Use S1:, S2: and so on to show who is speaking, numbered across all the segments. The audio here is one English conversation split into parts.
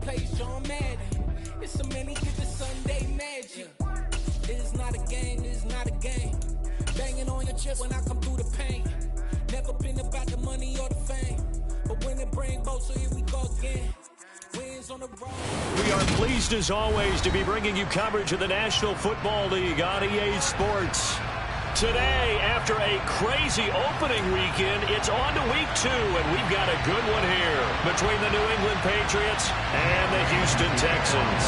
S1: plays John Madden. It's so many different Sunday magic. It's not a game, it's not a game. Banging on your chest when I come through the pain. Never been about the money or the fame. But when it bring both, so here we go again. Wins on the road.
S2: We are pleased as always to be bringing you coverage of the National Football League on EA Sports. Today, after a crazy opening weekend, it's on to week 2, and we've got a good one here between the New England Patriots and the Houston Texans.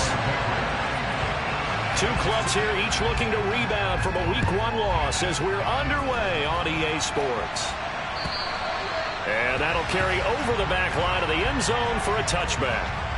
S2: Two clubs here, each looking to rebound from a week 1 loss as we're underway on EA Sports. And that'll carry over the back line of the end zone for a touchback.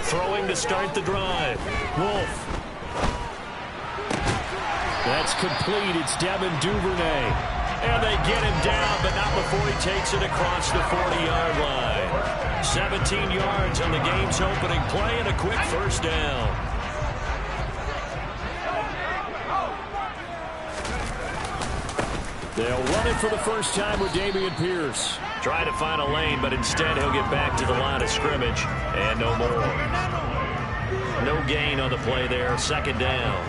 S2: Throwing to start the drive. Wolf. That's complete. It's Devin Duvernay. And they get him down, but not before he takes it across the 40-yard line. 17 yards on the game's opening play and a quick first down. They'll run it for the first time with Dameon Pierce. Try to find a lane, but instead he'll get back to the line of scrimmage. And no more. No gain on the play there. Second down.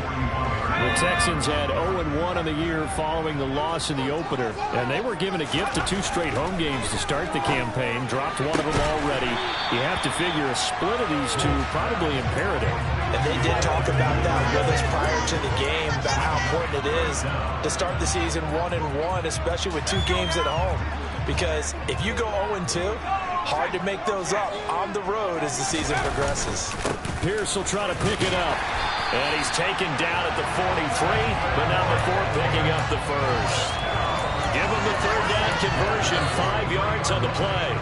S2: The Texans had 0-1 on the year following the loss in the opener. And they were given a gift of 2 straight home games to start the campaign. Dropped one of them already. You have to figure a split of these two probably imperative.
S3: And they did talk about that with us prior to the game, about how important it is to start the season 1-1, especially with 2 games at home. Because if you go 0-2, hard to make those up on the road as the season progresses.
S2: Pierce will try to pick it up. And he's taken down at the 43, but not before picking up the first. Give him the third down conversion, 5 yards on the play.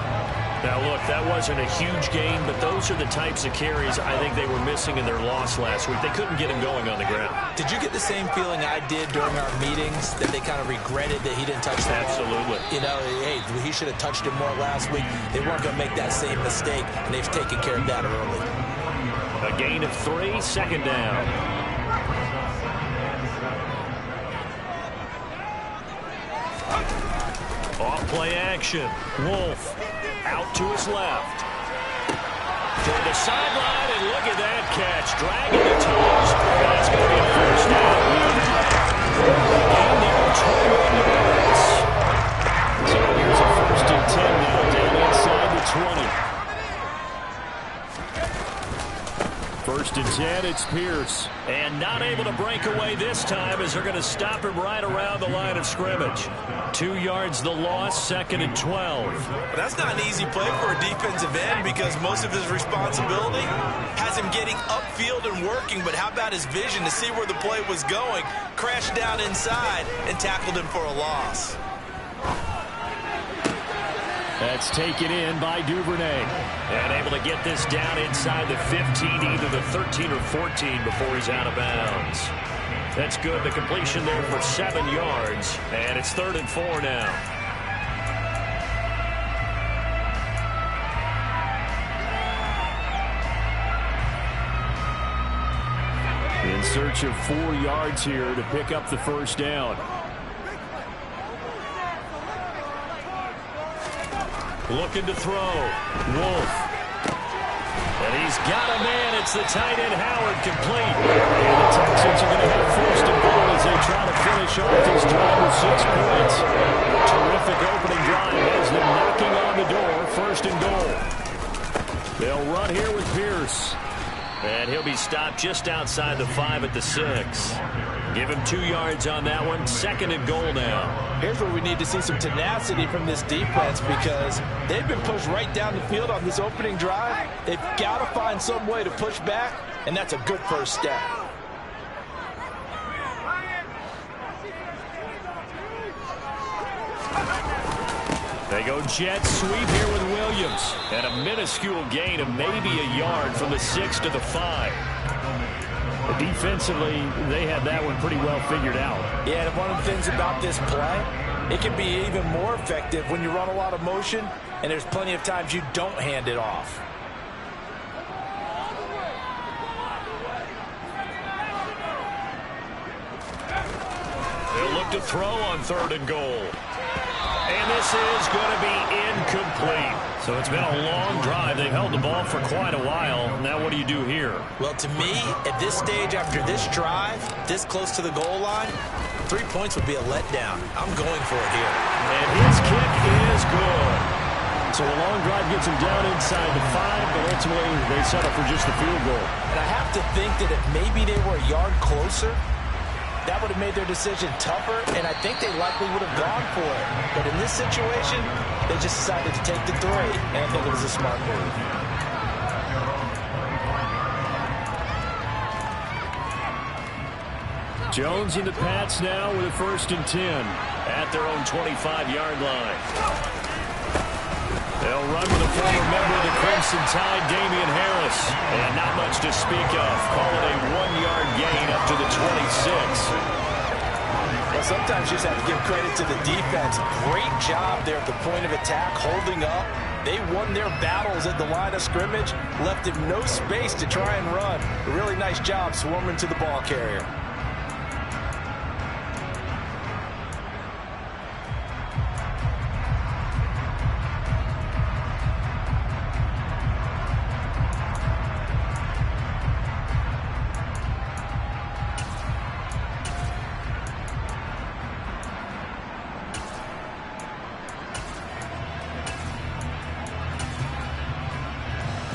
S2: Now, look, that wasn't a huge gain, but those are the types of carries I think they were missing in their loss last week. They couldn't get him going on the ground.
S3: Did you get the same feeling I did during our meetings, that they kind of regretted that he didn't touch the ball?
S2: Absolutely.
S3: You know, hey, he should have touched it more last week. They weren't going to make that same mistake, and they've taken care of that early.
S2: A gain of 3, second down. Off play action. Wolf out to his left. To the sideline, and look at that catch. Dragging the toes. That's going to be a first down. Gain there, 21 yards. So here's a 1st and 10 now, down inside the 20. 1st and 10, it's Pierce. And not able to break away this time as they're going to stop him right around the line of scrimmage. 2 yards the loss, 2nd and 12.
S3: That's not an easy play for a defensive end because most of his responsibility has him getting upfield and working, but how about his vision to see where the play was going, crashed down inside, and tackled him for a loss.
S2: That's taken in by Duvernay. And able to get this down inside the 15, either the 13 or 14 before he's out of bounds. That's good. The completion there for 7 yards. And it's 3rd and 4 now. In search of 4 yards here to pick up the first down. Looking to throw. Wolf. And he's got a man. It's the tight end, Howard, complete. And the Texans are going to have first and goal as they try to finish off this drive with 6 points. A terrific opening drive has them knocking on the door. First and goal. They'll run here with Pierce. And he'll be stopped just outside the 5 at the 6. Give him 2 yards on that one. Second and goal now.
S3: Here's where we need to see some tenacity from this defense because they've been pushed right down the field on this opening drive. They've got to find some way to push back, and that's a good first step.
S2: They go jet sweep here with Williams. And a minuscule gain of maybe a yard from the 6 to the 5. Defensively, they had that one pretty well figured out.
S3: Yeah, and one of the things about this play, it can be even more effective when you run a lot of motion, and there's plenty of times you don't hand it off.
S2: They'll look to throw on 3rd and goal. And this is going to be incomplete. So it's been a long drive. They've held the ball for quite a while. Now what do you do here?
S3: Well, to me, at this stage after this drive, this close to the goal line, 3 points would be a letdown. I'm going for it here.
S2: And his kick is good. So a long drive gets him down inside the 5, but ultimately they settle for just the field goal.
S3: And I have to think that if maybe they were a yard closer, that would have made their decision tougher, and I think they likely would have gone for it. But in this situation, they just decided to take the 3, and I think it was a smart move.
S2: Jones into Pats now with a 1st and 10 at their own 25-yard line. They'll run with a former member of the Crimson Tide, Damian Harris. And not much to speak of. Call it a 1-yard gain up to the 26.
S3: Well, sometimes you just have to give credit to the defense. Great job there at the point of attack, holding up. They won their battles at the line of scrimmage, left him no space to try and run. A really nice job swarming to the ball carrier.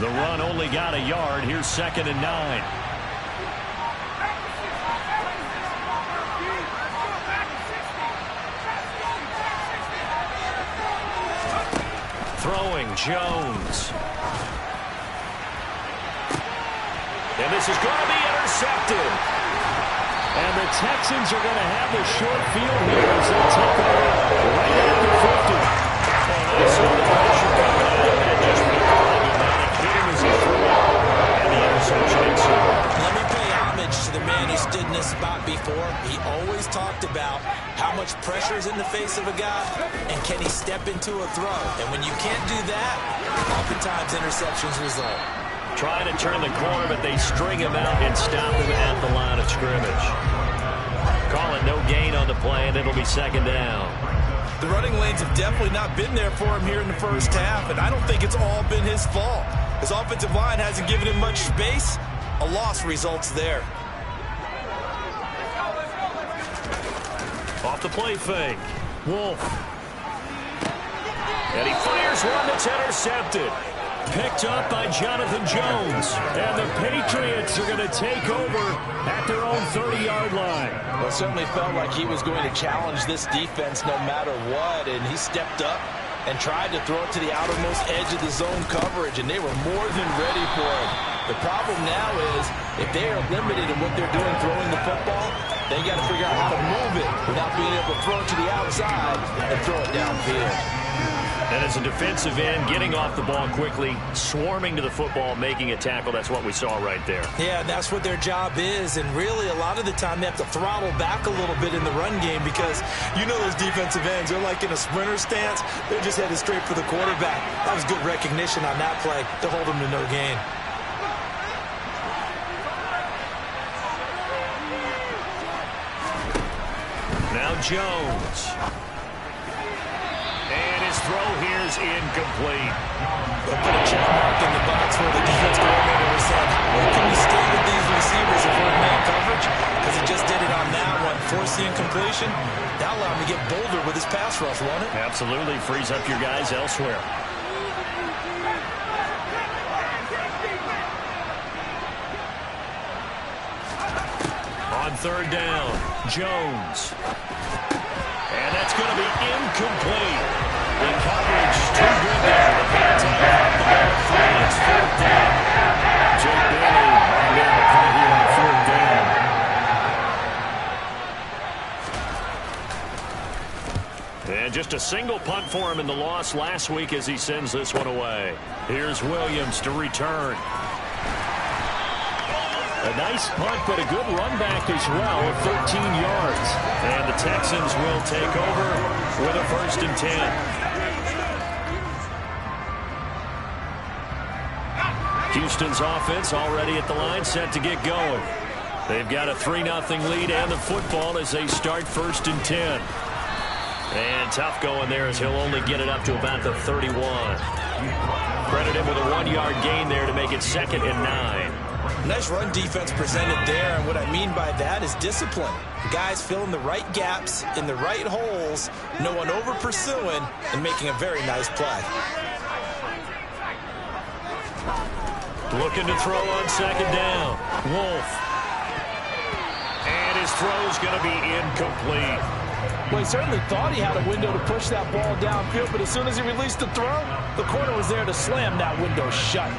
S2: The run only got a yard. Here's 2nd and 9. Throwing Jones. And this is going to be intercepted. And the Texans are going to have the short field here as they take over right at the 50. And I saw the pressure coming out of that just
S3: let me pay homage to the man who stood in this spot before. He always talked about how much pressure is in the face of a guy and can he step into a throw. And when you can't do that, oftentimes interceptions result.
S2: Trying to turn the corner, but they string him out and stop him at the line of scrimmage. Call it no gain on the play, and it'll be 2nd down.
S3: The running lanes have definitely not been there for him here in the first half, and I don't think it's all been his fault. His offensive line hasn't given him much space. A loss results there.
S2: Off the play fake. Wolf. And he fires one that's intercepted. Picked up by Jonathan Jones. And the Patriots are going to take over at their own 30-yard line.
S3: Well, it certainly felt like he was going to challenge this defense no matter what, and he stepped up and tried to throw it to the outermost edge of the zone coverage, and they were more than ready for it. The problem now is if they are limited in what they're doing throwing the football, they got to figure out how to move it without being able to throw it to the outside and throw it downfield.
S2: And as a defensive end, getting off the ball quickly, swarming to the football, making a tackle, that's what we saw right there.
S3: Yeah, that's what their job is, and really a lot of the time they have to throttle back a little bit in the run game because you know those defensive ends, they're like in a sprinter stance. They're just headed straight for the quarterback. That was good recognition on that play to hold them to no gain.
S2: Now Jones. And his throw here's incomplete.
S3: They'll put a check mark in the box where the defense coordinator was saying, how can we stay with these receivers if we're in man coverage? Because he just did it on that one, forced the incompletion. That allowed him to get bolder with his pass rush, won't it?
S2: Absolutely, frees up your guys elsewhere. On third down, Jones. And that's going to be incomplete. The coverage too good there. The Pats on the ball three. It's fourth down. Jake Bailey running down the punt here on fourth down. And just a single punt for him in the loss last week as he sends this one away. Here's Williams to return. A nice punt, but a good run back as well of 13 yards. And the Texans will take over with a 1st and 10. Houston's offense already at the line, set to get going. They've got a 3-0 lead and the football as they start 1st and 10. And tough going there as he'll only get it up to about the 31. Credit him with a 1-yard gain there to make it 2nd and 9.
S3: Nice run defense presented there, and what I mean by that is discipline. Guys filling the right gaps in the right holes, no one over pursuing, and making a very nice play.
S2: Looking to throw on 2nd down. Wolf. And his throw's going to be incomplete.
S4: Well, he certainly thought he had a window to push that ball downfield, but as soon as he released the throw, the corner was there to slam that window shut.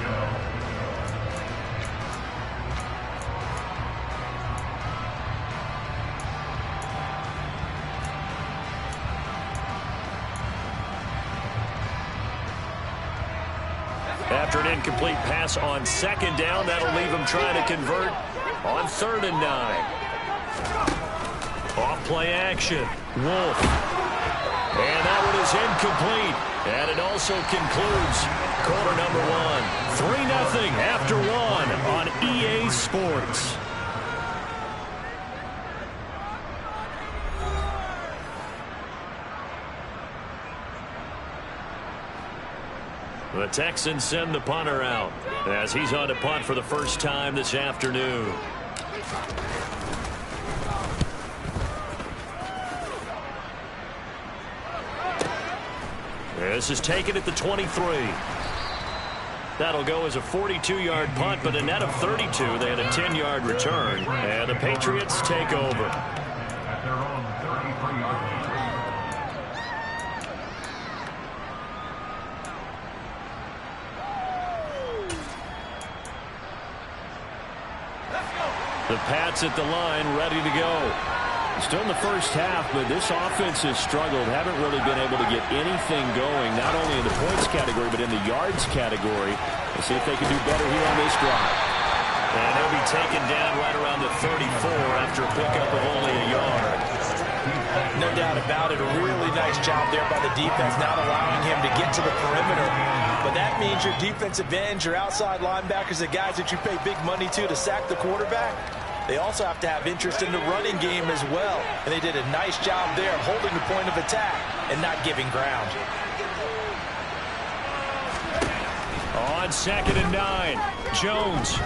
S2: After an incomplete pass on 2nd down, that'll leave him trying to convert on 3rd and 9. Off play action. Wolf. And that one is incomplete. And it also concludes quarter number 1. 3-0 after 1 on EA Sports. The Texans send the punter out as he's on to punt for the first time this afternoon. This is taken at the 23. That'll go as a 42-yard punt, but a net of 32. They had a 10-yard return, and the Patriots take over. The Pats at the line, ready to go. Still in the first half, but this offense has struggled. Haven't really been able to get anything going, not only in the points category, but in the yards category. Let's see if they can do better here on this drive. And he'll be taken down right around the 34 after a pickup of only a yard.
S3: No doubt about it. A really nice job there by the defense, not allowing him to get to the perimeter. But that means your defensive ends, your outside linebackers, the guys that you pay big money to sack the quarterback, they also have to have interest in the running game as well. And they did a nice job there holding the point of attack and not giving ground.
S2: On 2nd and 9, Jones.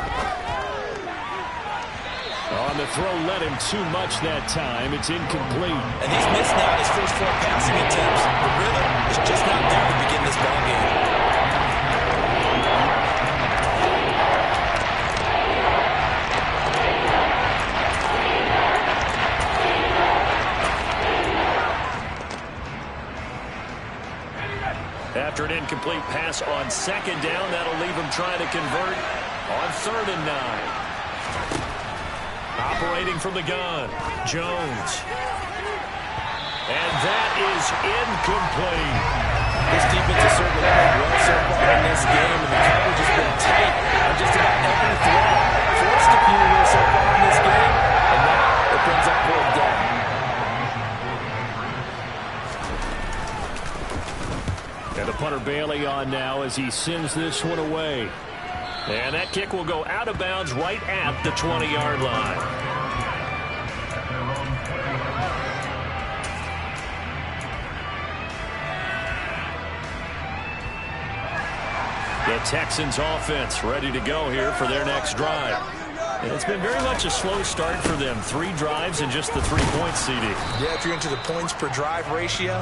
S2: On the throw, led him too much that time. It's incomplete.
S3: And he's missed now his first 4 passing attempts. The rhythm is just not there to begin this ballgame.
S2: After an incomplete pass on 2nd down, that'll leave him trying to convert on 3rd and 9. Operating from the gun, Jones. And that is incomplete.
S3: This defense has certainly played well so far in this game, and the coverage has been tight on just about every throw. Forced a few here so far in this game, and now it brings up 4th down.
S2: And the punter Bailey on now as he sends this one away. And that kick will go out of bounds right at the 20-yard line. The Texans offense ready to go here for their next drive. And it's been very much a slow start for them. 3 drives and just the 3 points, CD.
S3: Yeah, if you're into the points per drive ratio,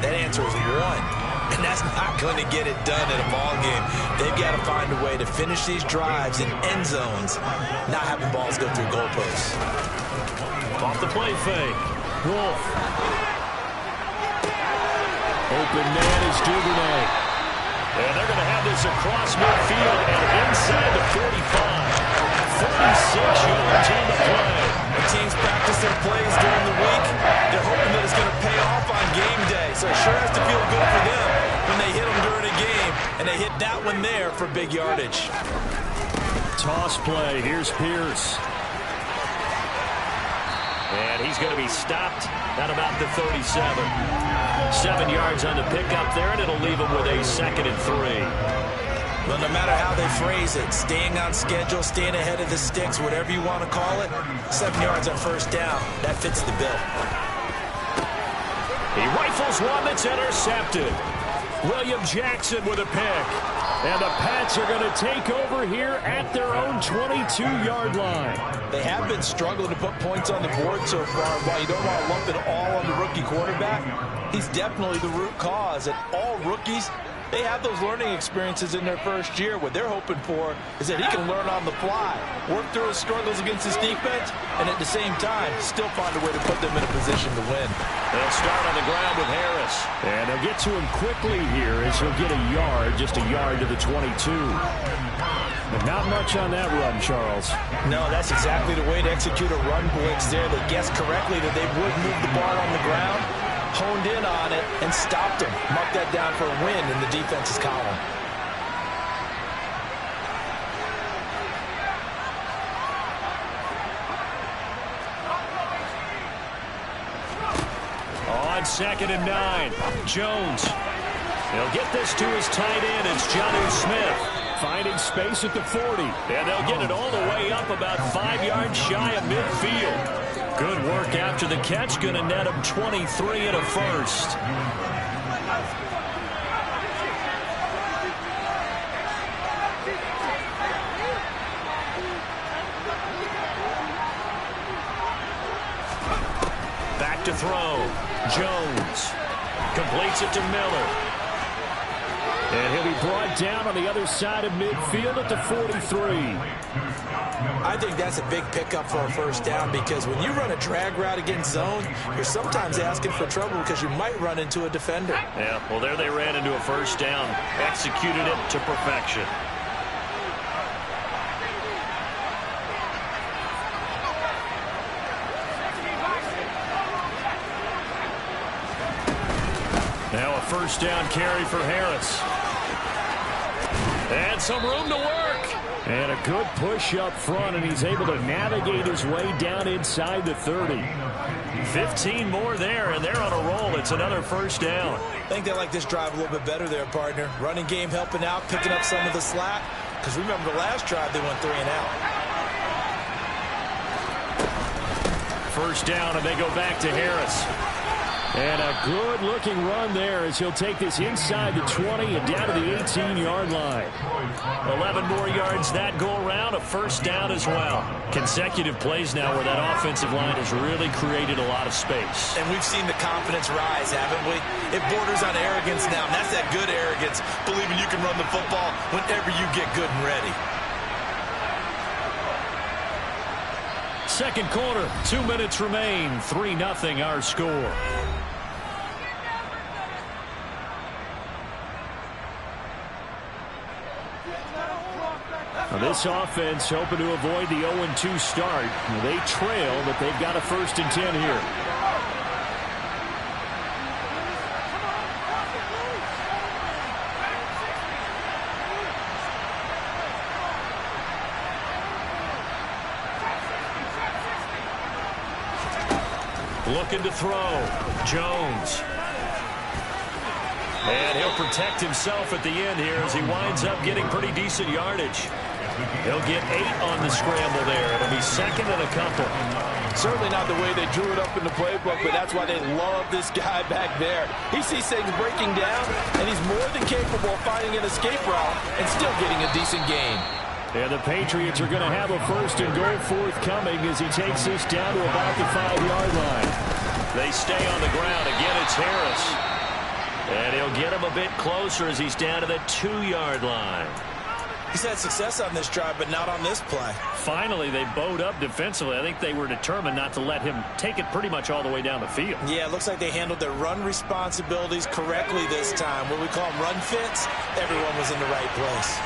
S3: that answer is 1. And that's not going to get it done in a ball game. They've got to find a way to finish these drives in end zones, not having balls go through goalposts.
S2: Off the play fake. Wolf. Open man is Duvernay. And they're going to have this across midfield and inside the 45. 46 yards on the play.
S3: The teams practice their plays during the week. They're hoping that it's going to pay off on game day. So it sure has to feel good for them when they hit them during a game. And they hit that one there for big yardage.
S2: Toss play. Here's Pierce. And he's going to be stopped at about the 37. 7 yards on the pickup there, and it'll leave him with a 2nd and 3.
S3: Well, no matter how they phrase it, staying on schedule, staying ahead of the sticks, whatever you want to call it, 7 yards on first down, that fits the bill.
S2: He rifles one that's intercepted. William Jackson with a pick. And the Pats are going to take over here at their own 22-yard line.
S3: They have been struggling to put points on the board so far. While you don't want to lump it all on the rookie quarterback, he's definitely the root cause. And all rookies, they have those learning experiences in their first year. What they're hoping for is that he can learn on the fly, work through his struggles against his defense, and at the same time, still find a way to put them in a position to win.
S2: They'll start on the ground with Harris. And they'll get to him quickly here as he'll get a yard, just a yard to the 22. But not much on that run, Charles.
S3: No, that's exactly the way to execute a run blitz there. They guessed correctly that they would move the ball on the ground, honed in on it, and stopped him. Marked that down for a win in the defense's column.
S2: On 2nd and 9, Jones. He'll get this to his tight end. It's Jonnu Smith. Finding space at the 40. And they'll get it all the way up about 5 yards shy of midfield. Good work after the catch. Going to net him 23 and a first. Back to throw. Jones completes it to Miller. And he'll be brought down on the other side of midfield at the 43.
S3: I think that's a big pickup for a first down because when you run a drag route against zone, you're sometimes asking for trouble because you might run into a defender.
S2: Yeah, well, there they ran into a first down. Executed it to perfection. Now a first down carry for Harris. And some room to work. And a good push up front, and he's able to navigate his way down inside the 30. 15 more there, and they're on a roll. It's another first down.
S3: I think they like this drive a little bit better there, partner. Running game helping out, picking up some of the slack. Because remember the last drive, they went 3 and out.
S2: First down, and they go back to Harris. And a good-looking run there as he'll take this inside the 20 and down to the 18-yard line. 11 more yards that go around, a first down as well. Consecutive plays now where that offensive line has really created a lot of space.
S3: And we've seen the confidence rise, haven't we? It borders on arrogance now, and that's that good arrogance, believing you can run the football whenever you get good and ready.
S2: Second quarter, 2 minutes remain, 3-0 our score. This offense hoping to avoid the 0-2 start. They trail, but they've got a 1st and 10 here. Looking to throw. Jones. And he'll protect himself at the end here as he winds up getting pretty decent yardage. He'll get 8 on the scramble there. It'll be second and a couple.
S4: Certainly not the way they drew it up in the playbook, but that's why they love this guy back there. He sees things breaking down, and he's more than capable of finding an escape route and still getting a decent gain.
S2: And the Patriots are going to have a first and goal forthcoming as he takes this down to about the 5-yard line. They stay on the ground. Again, it's Harris. And he'll get him a bit closer as he's down to the 2-yard line.
S3: He's had success on this drive, but not on this play.
S2: Finally, they bowed up defensively. I think they were determined not to let him take it pretty much all the way down the field.
S3: Yeah, it looks like they handled their run responsibilities correctly this time. What we call them run fits, everyone was in the right place.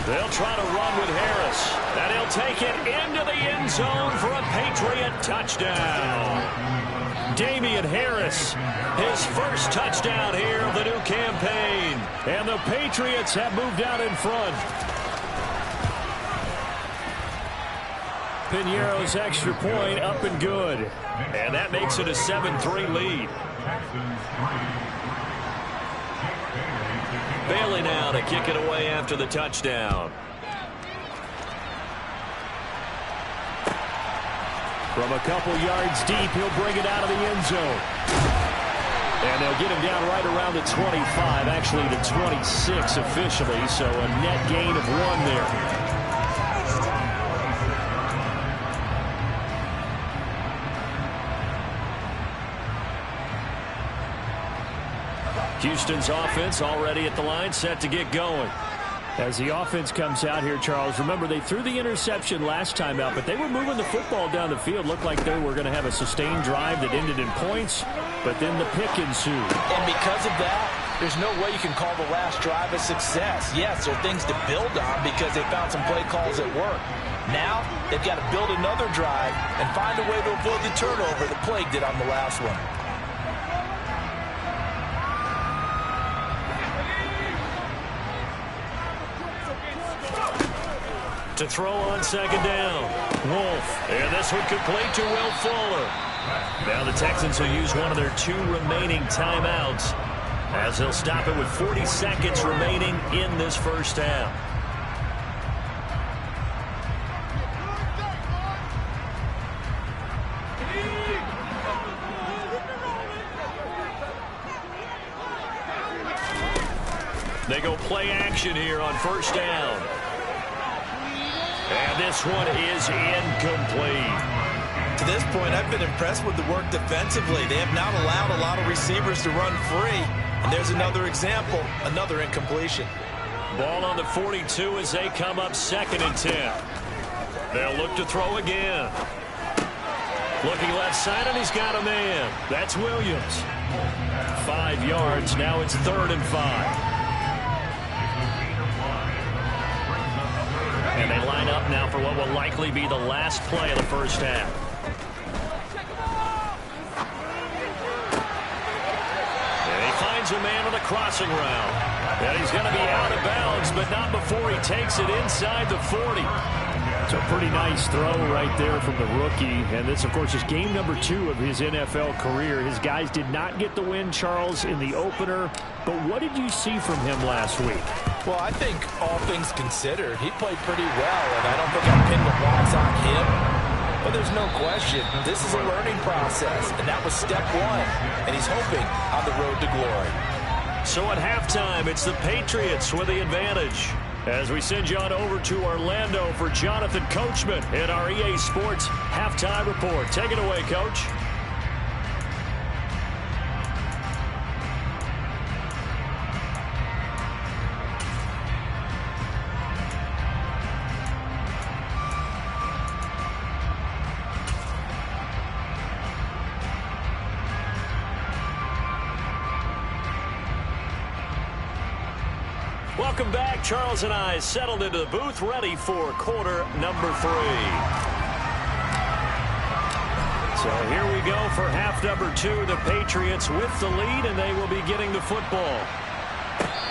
S2: They'll try to run with Harris. And he'll take it into the end zone for a Patriot touchdown. Damian Harris, his first touchdown here of the new campaign. And the Patriots have moved out in front. Piñeiro's extra point up and good. And that makes it a 7-3 lead. Bailey now to kick it away after the touchdown. From a couple yards deep, he'll bring it out of the end zone. And they'll get him down right around the 25, actually the 26 officially, so a net gain of 1 there. Houston's offense already at the line, set to get going. As the offense comes out here, Charles, remember they threw the interception last time out, but they were moving the football down the field. Looked like they were going to have a sustained drive that ended in points, but then the pick ensued.
S4: And because of that, there's no way you can call the last drive a success. Yes, there are things to build on because they found some play calls at work. Now, they've got to build another drive and find a way to avoid the turnover that plagued it on the last one.
S2: To throw on second down. Wolf. And this one complete to Will Fuller. Now the Texans will use one of their 2 remaining timeouts as they'll stop it with 40 seconds remaining in this first half. They go play action here on first down. And this one is incomplete.
S3: To this point, I've been impressed with the work defensively. They have not allowed a lot of receivers to run free. And there's another example, another incompletion.
S2: Ball on the 42 as they come up 2nd and 10. They'll look to throw again. Looking left side, and he's got a man. That's Williams. 5 yards. Now it's 3rd and 5. And they line up now for what will likely be the last play of the first half. And he finds a man on the crossing route. And he's going to be out of bounds, but not before he takes it inside the 40. It's a pretty nice throw right there from the rookie. And this, of course, is game number 2 of his NFL career. His guys did not get the win, Charles, in the opener. But what did you see from him last week?
S4: Well, I think all things considered, he played pretty well, and I don't think I pinned the loss on him. But there's no question, this is a learning process, and that was step 1, and he's hoping on the road to glory.
S2: So at halftime, it's the Patriots with the advantage. As we send you on over to Orlando for Jonathan Coachman in our EA Sports Halftime Report. Take it away, Coach. Welcome back. Charles and I settled into the booth, ready for quarter number 3. So here we go for half number 2. The Patriots with the lead, and they will be getting the football.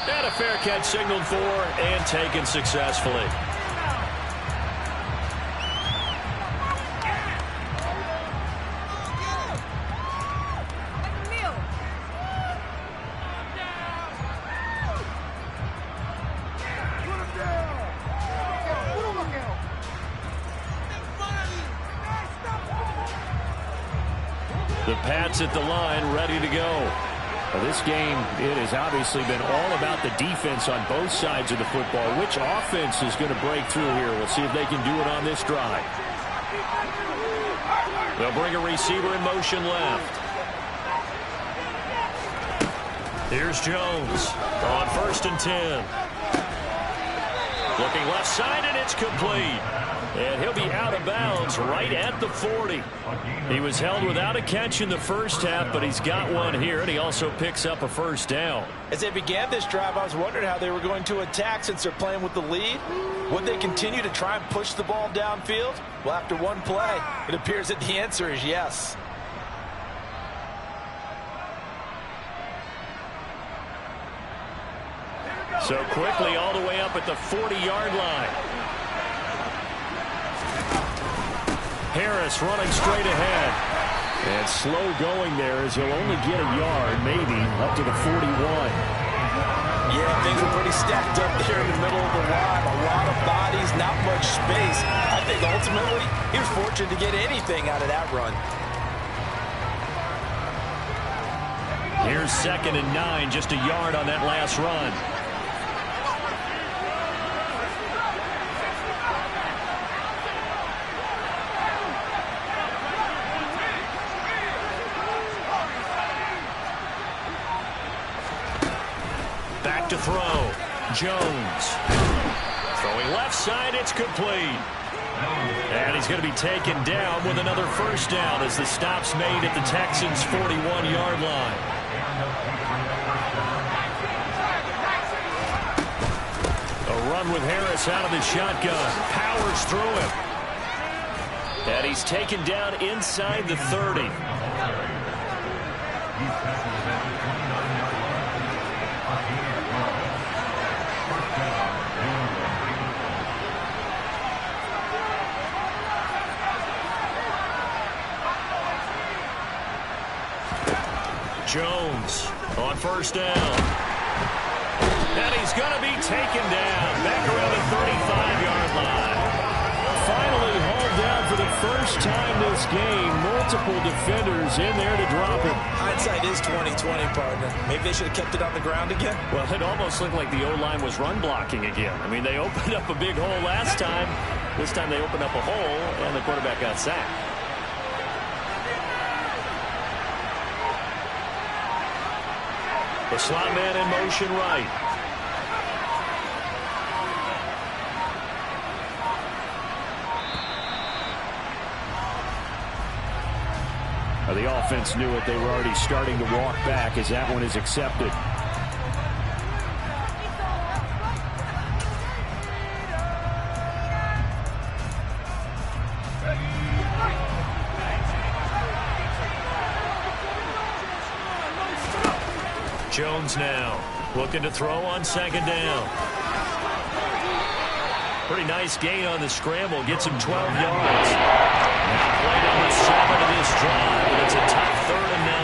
S2: And a fair catch signaled for and taken successfully. The Pats at the line, ready to go.
S5: Well, this game, it has obviously been all about the defense on both sides of the football. Which offense is going to break through here? We'll see if they can do it on this drive.
S2: They'll bring a receiver in motion left. Here's Jones on 1st and 10. Looking left side, and it's complete. And he'll be out of bounds right at the 40. He was held without a catch in the first half, but he's got one here, and he also picks up a first down.
S4: As they began this drive, I was wondering how they were going to attack since they're playing with the lead. Would they continue to try and push the ball downfield? Well, after one play, it appears that the answer is yes.
S2: So quickly all the way up at the 40-yard line. Harris running straight ahead.
S5: And slow going there as he'll only get a yard, maybe, up to the 41.
S4: Yeah, things were pretty stacked up there in the middle of the line. A lot of bodies, not much space. I think ultimately he was fortunate to get anything out of that run.
S2: Here's 2nd and 9, just a yard on that last run. Back to throw. Jones. Throwing left side, it's complete. And he's going to be taken down with another first down as the stop's made at the Texans' 41-yard line. A run with Harris out of the shotgun. Powers through him. And he's taken down inside the 30. Jones on first down. And he's going to be taken down back around the 35-yard line. Finally hauled down for the first time this game. Multiple defenders in there to drop him.
S3: Hindsight is 20/20, partner. Maybe they should have kept it on the ground again.
S2: Well, it almost looked like the O-line was run blocking again. I mean, they opened up a big hole last time. This time they opened up a hole, and the quarterback got sacked. The slot man in motion right.
S5: Now, the offense knew it. They were already starting to walk back as that one is accepted.
S2: Jones now looking to throw on 2nd down. Pretty nice gain on the scramble. Gets him 12 yards. Now play number 7 of this drive, and it's a tough 3rd and 9.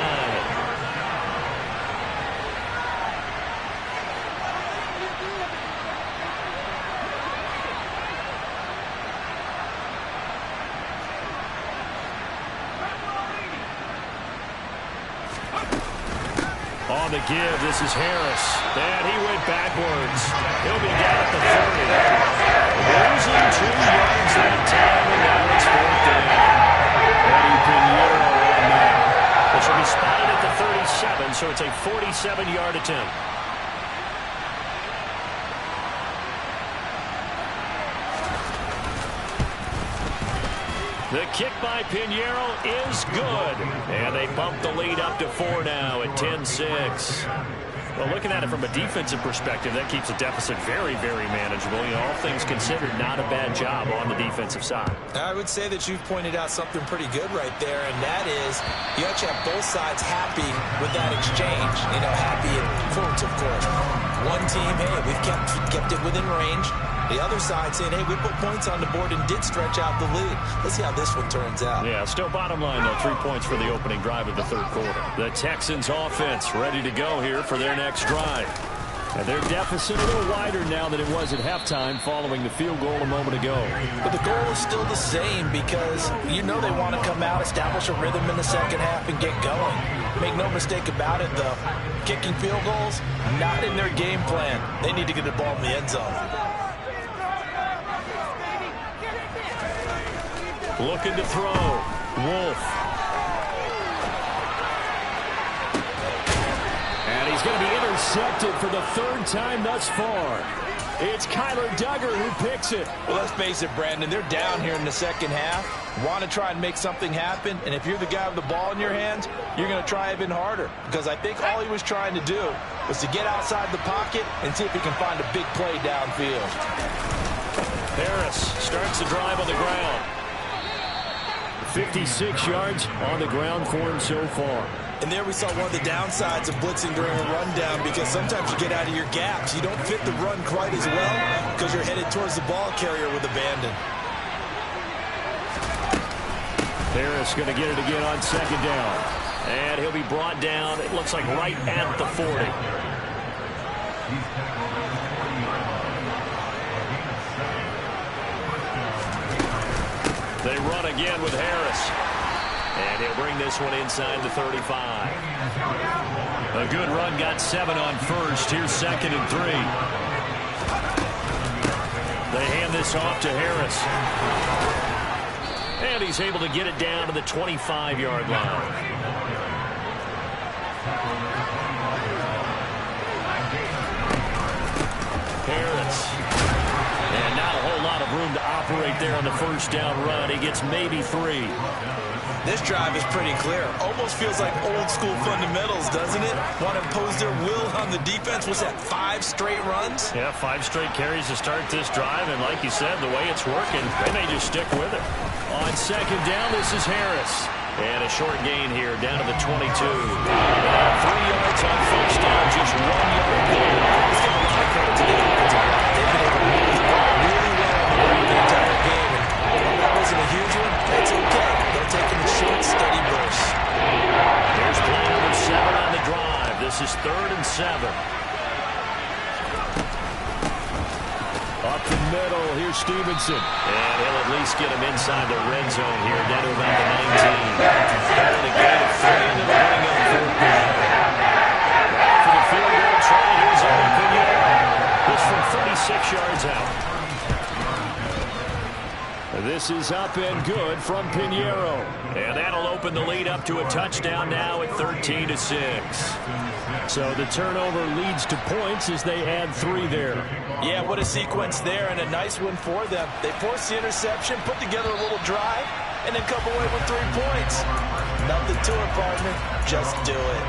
S2: On the give, this is Harris. And he went backwards. He'll be down at the 30. Losing 2 yards that time, and now it's 4th down. Eddie Pinheiro on that. This will be spotted at the 37, so it's a 47-yard attempt. The kick by Pinheiro is good. And they bump the lead up to 4 now at 10-6. Well, looking at it from a defensive perspective, that keeps the deficit very, very manageable. You know, all things considered, not a bad job on the defensive side.
S3: I would say that you've pointed out something pretty good right there, and that is you actually have both sides happy with that exchange. You know, happy in quotes, of course. One team, hey, we've kept it within range. The other side saying, hey, we put points on the board and did stretch out the lead. Let's see how this one turns out.
S2: Yeah, still bottom line, though, 3 points for the opening drive of the 3rd quarter. The Texans offense ready to go here for their next drive.
S5: And their deficit a little wider now than it was at halftime following the field goal a moment ago.
S4: But the goal is still the same because you know they want to come out, establish a rhythm in the second half, and get going. Make no mistake about it, though. Kicking field goals, not in their game plan. They need to get the ball in the end zone.
S5: Looking to throw. Wolf. And he's going to be intercepted for the third time thus far. It's Kyler Duggar who picks it.
S4: Well, let's face it, Brandon, they're down here in the second half. Want to try and make something happen, and if you're the guy with the ball in your hands, you're going to try even harder. Because I think all he was trying to do was to get outside the pocket and see if he can find a big play downfield.
S5: Harris starts the drive on the ground. 56 yards on the ground for him so far.
S3: And there we saw one of the downsides of blitzing during a rundown, because sometimes you get out of your gaps. You don't fit the run quite as well because you're headed towards the ball carrier with abandon.
S5: Harris going to get it again on second down. And he'll be brought down, it looks like right at the 40. They run again with Harris. And he'll bring this one inside the 35. A good run, got 7 on first. Here's 2nd and 3. They hand this off to Harris. And he's able to get it down to the 25-yard line. Harris. And not a whole lot of room to operate there on the first down run. He gets maybe 3.
S3: This drive is pretty clear. Almost feels like old school fundamentals, doesn't it? Want to impose their will on the defense. Was that 5 straight runs?
S5: Yeah, 5 straight carries to start this drive. And like you said, the way it's working, they may just stick with it. On second down, this is Harris. And a short gain here down to the 22. 3 yards on first down, just 1 yard there.
S3: Let's give a lot of credit to the offensive line. They've been able to move the ball really well on the ground the entire game. And while that wasn't a huge one, that's okay. They're taking the short, steady bursts.
S5: Here's play number 7 on the drive. This is 3rd and 7. Up the middle, here's Stevenson. And he'll at least get him inside the red zone here, down to about the 19. And a gain of 3 into the running up 4th down. Back for the field goal try. Here's Eric Pinheiro. This from 36 yards out. This is up and good from Pinheiro. And that'll open the lead up to a touchdown now at 13-6. So the turnover leads to points as they add 3 there.
S4: Yeah, what a sequence there, and a nice one for them. They forced the interception, put together a little drive, and then come away with 3 points. Nothing to it, partner. Just do it.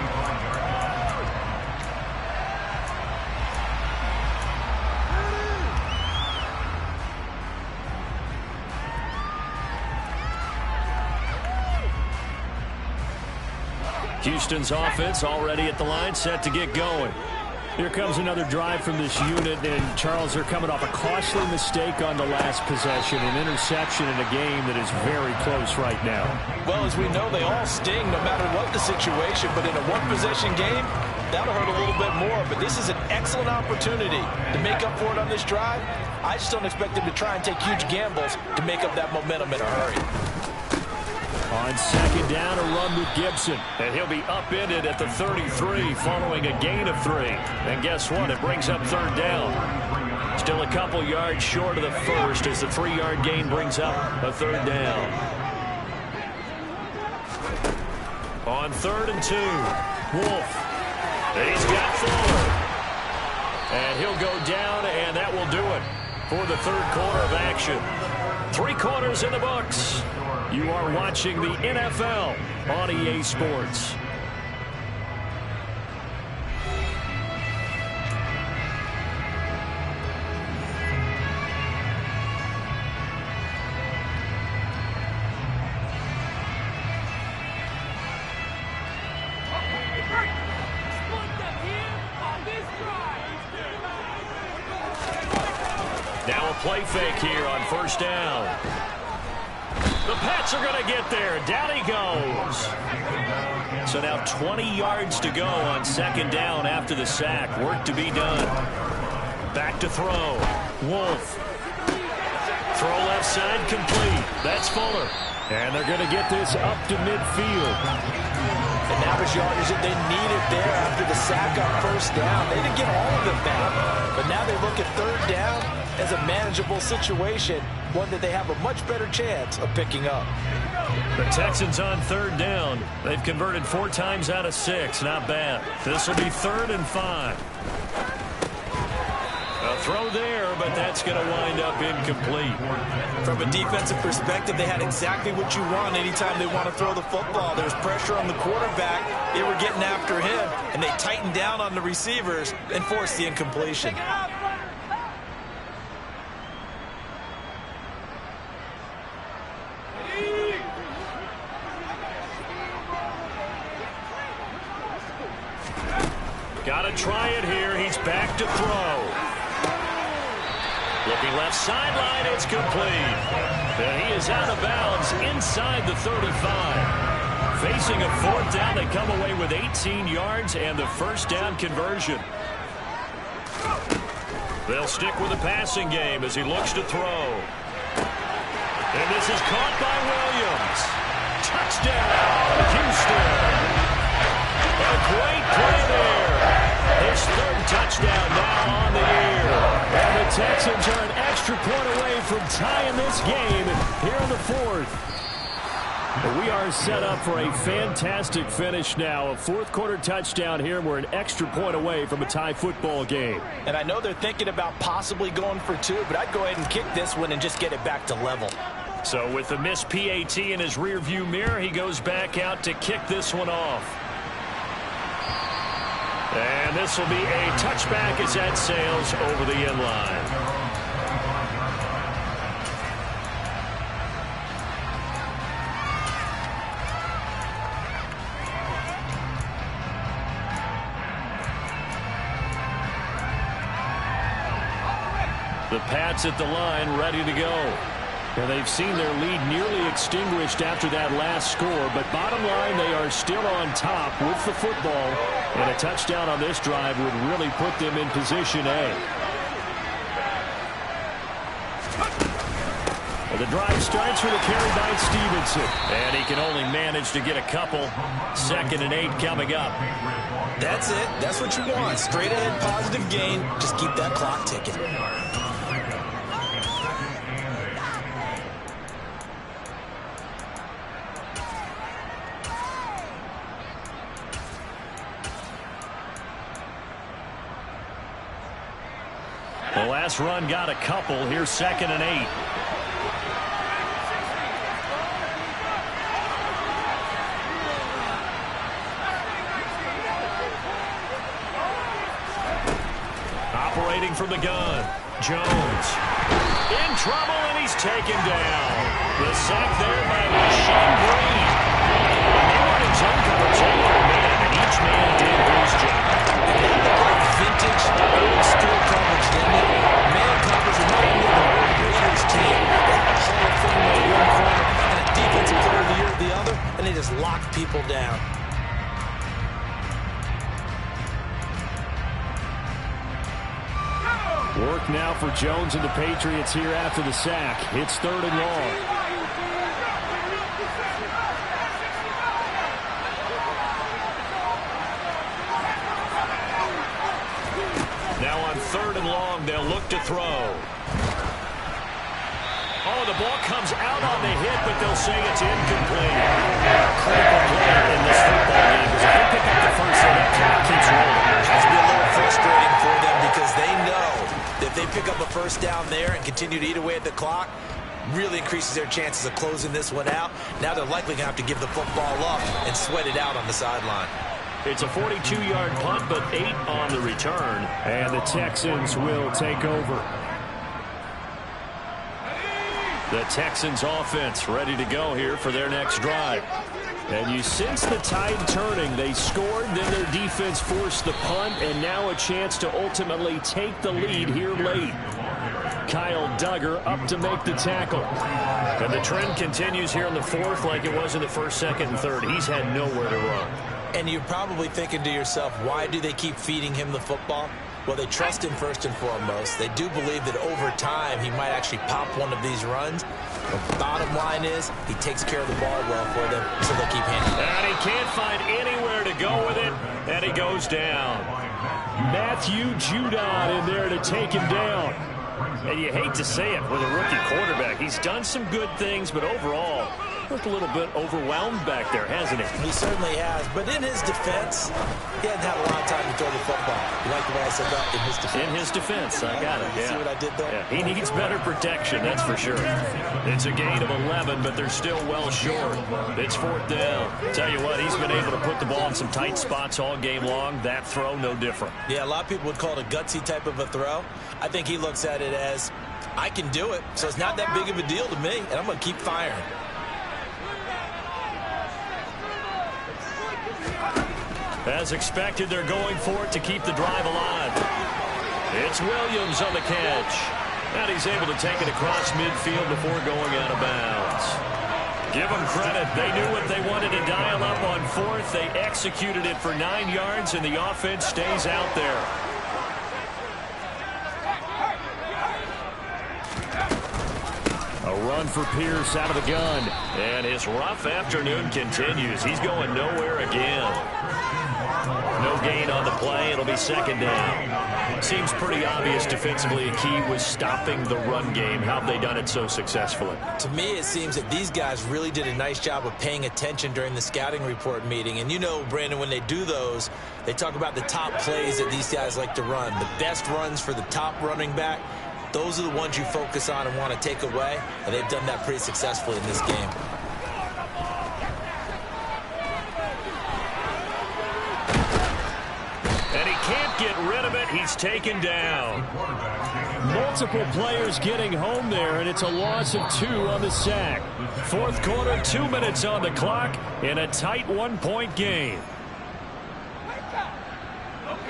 S5: Houston's offense already at the line, set to get going. Here comes another drive from this unit, and Charles, they're coming off a costly mistake on the last possession, an interception in a game that is very close right now.
S4: Well, as we know, they all sting no matter what the situation, but in a one-possession game, that'll hurt a little bit more. But this is an excellent opportunity to make up for it on this drive. I just don't expect them to try and take huge gambles to make up that momentum in a hurry.
S5: On second down, a run with Gibson. And he'll be upended at the 33 following a gain of 3. And guess what? It brings up 3rd down. Still a couple yards short of the first as the 3-yard gain brings up a 3rd down. On 3rd and 2, Wolf. And he's got Fuller. And he'll go down, and that will do it for the 3rd quarter of action. 3 quarters in the books. You are watching the NFL on EA Sports. Now a play fake here on 1st down.
S2: The Pats are going to get there. Down he goes. So now 20 yards to go on second down after the sack. Work to be done. Back to throw. Wolf. Throw left side complete. That's Fuller. And they're going to get this up to midfield.
S3: And now there's yardage that they needed there after the sack on first down. They didn't get all of it back. But now they look at third down as a manageable situation, one that they have a much better chance of picking up.
S2: The Texans on third down. They've converted 4 times out of 6. Not bad. This will be 3rd and 5. A throw there, but that's going to wind up incomplete.
S3: From a defensive perspective, they had exactly what you want anytime they want to throw the football. There's pressure on the quarterback. They were getting after him, and they tightened down on the receivers and forced the incompletion.
S2: Got to try it here. He's back to throw. Looking left sideline, it's complete. And he is out of bounds inside the 35. Facing a 4th down, they come away with 18 yards and the first down conversion. They'll stick with the passing game as he looks to throw. And this is caught by Williams. Touchdown, Houston. A great play there. His 3rd touchdown now on the year. And the Texans are an extra point away from tying this game here in the 4th. We are set up for a fantastic finish now. A 4th quarter touchdown here. We're an extra point away from a tie football game.
S3: And I know they're thinking about possibly going for 2, but I'd go ahead and kick this one and just get it back to level.
S2: So with the missed PAT in his rearview mirror, he goes back out to kick this one off. And this will be a touchback as that sails over the end line. The Pats at the line ready to go. And they've seen their lead nearly extinguished after that last score. But bottom line, they are still on top with the football. And a touchdown on this drive would really put them in position A. Well, the drive starts with a carry by Stevenson. And he can only manage to get a couple. 2nd and 8 coming up.
S3: That's it. That's what you want. Straight ahead positive gain. Just keep that clock ticking.
S2: The last run got a couple. Here's 2nd and 8. Operating from the gun. Jones. In trouble, and he's taken down. The sack there by Shane Green. They wanted zone coverage all over man, and each man did his job.
S3: Vintage old school coverage, didn't it? Man coverage reminded me of the old Raiders team. They had a Hall of Famer in one corner and a defensive player of the year at the other, and they just locked people down.
S2: Work now for Jones and the Patriots here after the sack. It's 3rd and long. Now on 3rd and long, they'll look to throw. Oh, the ball comes out on the hit, but they'll say it's incomplete. Critical play in this football game because if they pick up the first, that clock keeps rolling.
S3: It's be a little frustrating for them because they know that if they pick up a first down there and continue to eat away at the clock, really increases their chances of closing this one out. Now they're likely going to have to give the football up and sweat it out on the sideline.
S2: It's a 42-yard punt, but 8 on the return. And the Texans will take over. The Texans offense ready to go here for their next drive. And you sense the tide turning. They scored, then their defense forced the punt, and now a chance to ultimately take the lead here late.
S5: Kyle Duggar up to make the tackle.
S2: And the trend continues here in the fourth like it was in the first, second, and third. He's had nowhere to run.
S3: And you're probably thinking to yourself, why do they keep feeding him the football? Well, they trust him first and foremost. They do believe that over time he might actually pop one of these runs. The bottom line is he takes care of the ball well for them, so they'll keep handing it.
S2: And he can't find anywhere to go with it, and he goes down.
S5: Matthew Judon in there to take him down.
S2: And you hate to say it with a rookie quarterback. He's done some good things, but overall, looked a little bit overwhelmed back there, hasn't he?
S3: He certainly has. But in his defense, he hadn't had a lot of time to throw the football. You like the way I said that? In his defense.
S2: In his defense. I got it.
S3: You see what I did there?
S2: Yeah. He needs better protection, that's for sure. It's a gain of 11, but they're still well short. It's fourth down. Tell you what, he's been able to put the ball in some tight spots all game long. That throw, no different.
S3: Yeah, a lot of people would call it a gutsy type of a throw. I think he looks at it as, I can do it, so it's not that big of a deal to me, and I'm going to keep firing.
S2: As expected, they're going for it to keep the drive alive. It's Williams on the catch. And he's able to take it across midfield before going out of bounds. Give them credit. They knew what they wanted to dial up on fourth. They executed it for 9 yards, and the offense stays out there.
S5: A run for Pierce out of the gun.
S2: And his rough afternoon continues. He's going nowhere again. No gain on the play. It'll be second down. Seems pretty obvious defensively a key was stopping the run game. How have they done it so successfully?
S3: To me, it seems that these guys really did a nice job of paying attention during the scouting report meeting. And you know, Brandon, when they do those, they talk about the top plays that these guys like to run. The best runs for the top running back. Those are the ones you focus on and want to take away, and they've done that pretty successfully in this game.
S2: And he can't get rid of it. He's taken down.
S5: Multiple players getting home there, and it's a loss of 2 on the sack.
S2: Fourth quarter, 2 minutes on the clock in a tight 1-point game.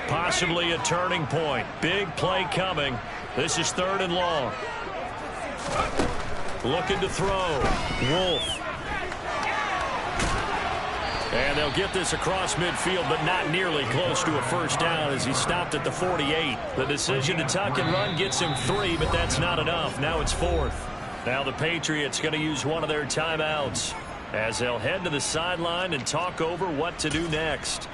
S2: Possibly a turning point. Big play coming. This is third and long. Looking to throw. Wolf. And they'll get this across midfield, but not nearly close to a first down as he stopped at the 48. The decision to tuck and run gets him 3, but that's not enough. Now it's fourth. Now the Patriots going to use one of their timeouts as they'll head to the sideline and talk over what to do next.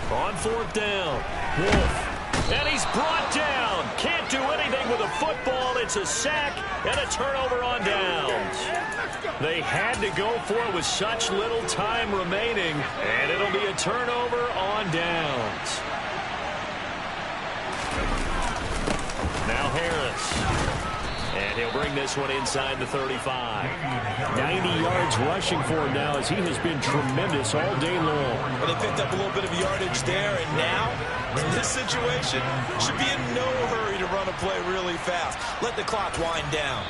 S2: On fourth down, Wolf, and he's brought down. Can't do anything with a football. It's a sack and a turnover on downs. They had to go for it with such little time remaining, and it'll be a turnover on downs. Now Harris. And he'll bring this one inside the 35.
S5: 90 yards rushing for him now as he has been tremendous all day long.
S3: Well, they picked up a little bit of yardage there, and now, in this situation, should be in no hurry to run a play really fast. Let the clock wind down.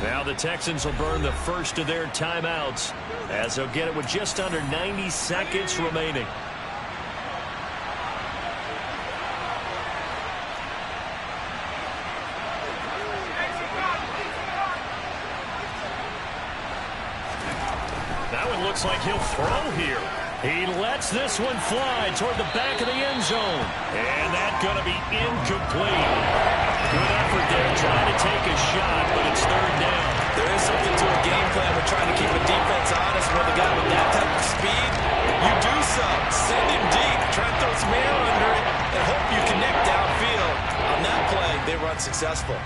S2: Now the Texans will burn the first of their timeouts as they'll get it with just under 90 seconds remaining. Looks like he'll throw here. He lets this one fly toward the back of the end zone. And that's going to be incomplete. Good effort there trying to take a shot, but it's third down.
S3: There is something to a game plan with trying to keep a defense honest with a guy with that type of speed. You do so. Send him deep. Try and throw some air under it and hope you connect downfield. On that play, they run successful.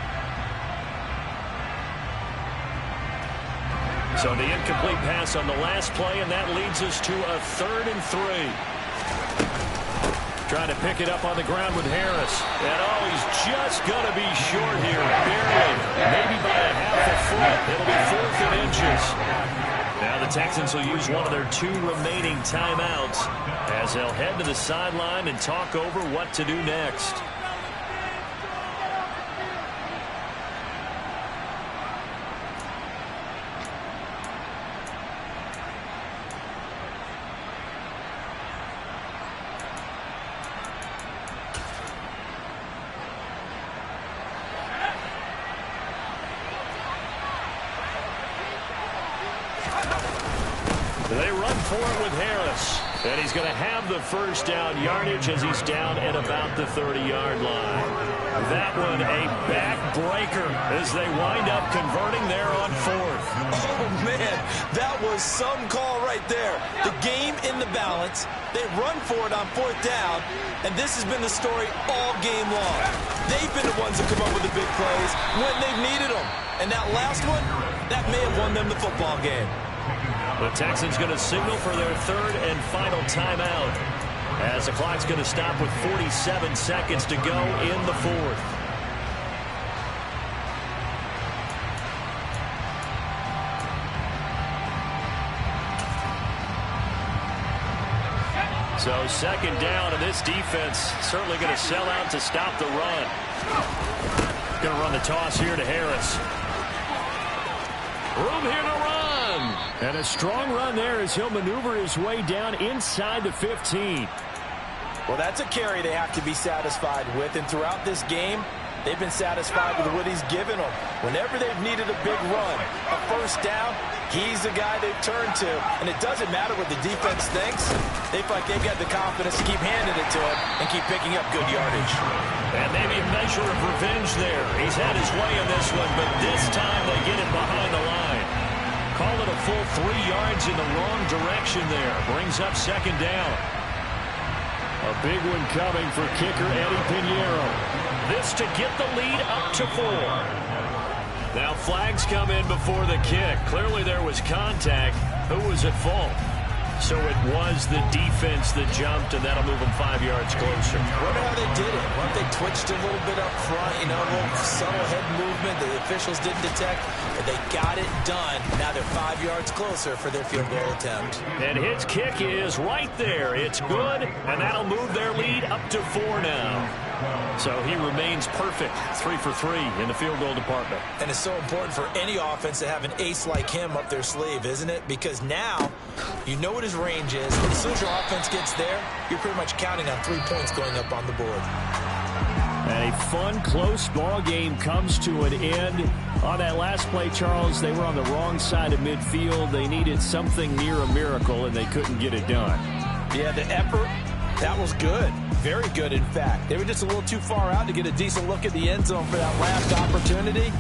S2: So the incomplete pass on the last play, and that leads us to a 3rd and 3. Trying to pick it up on the ground with Harris. And oh, he's just going to be short here. Barely. Maybe by a half a foot. It'll be 4th and inches. Now the Texans will use one of their 2 remaining timeouts as they'll head to the sideline and talk over what to do next. They run for it with Harris. And he's going to have the first down yardage as he's down at about the 30-yard line. That one a backbreaker as they wind up converting there on 4th.
S4: Oh, man, that was some call right there. The game in the balance. They run for it on 4th down, and this has been the story all game long. They've been the ones that come up with the big plays when they've needed them. And that last one, that may have won them the football game.
S2: The Texans going to signal for their 3rd and final timeout as the clock's going to stop with 47 seconds to go in the 4th. So 2nd down, and this defense certainly going to sell out to stop the run. Going to run the toss here to Harris. Room here to run. And a strong run there as he'll maneuver his way down inside the 15.
S4: Well, that's a carry they have to be satisfied with. And throughout this game, they've been satisfied with what he's given them. Whenever they've needed a big run, a first down, he's the guy they've turned to. And it doesn't matter what the defense thinks. They feel like they've got the confidence to keep handing it to him and keep picking up good yardage.
S2: And maybe a measure of revenge there. He's had his way in this one, but this time they get it behind the line. Call it a full 3 yards in the wrong direction there. Brings up 2nd down. A big one coming for kicker Eddie Pinheiro. This to get the lead up to 4. Now flags come in before the kick. Clearly there was contact. Who was at fault? So it was the defense that jumped, and that'll move them 5 yards closer.
S4: Wonder how they did it. What if they twitched a little bit up front, a little subtle head movement the officials didn't detect, but they got it done. Now they're 5 yards closer for their field goal attempt.
S2: And his kick is right there. It's good, and that'll move their lead up to 4 now. So he remains perfect, 3 for 3 in the field goal department.
S4: And it's so important for any offense to have an ace like him up their sleeve, isn't it? Because now you know what his range is. As soon as your offense gets there, you're pretty much counting on 3 points going up on the board.
S5: And a fun, close ball game comes to an end. On that last play, Charles, they were on the wrong side of midfield. They needed something near a miracle, and they couldn't get it done.
S4: Yeah, the effort, that was good. Very good, in fact. They were just a little too far out to get a decent look at the end zone for that last opportunity.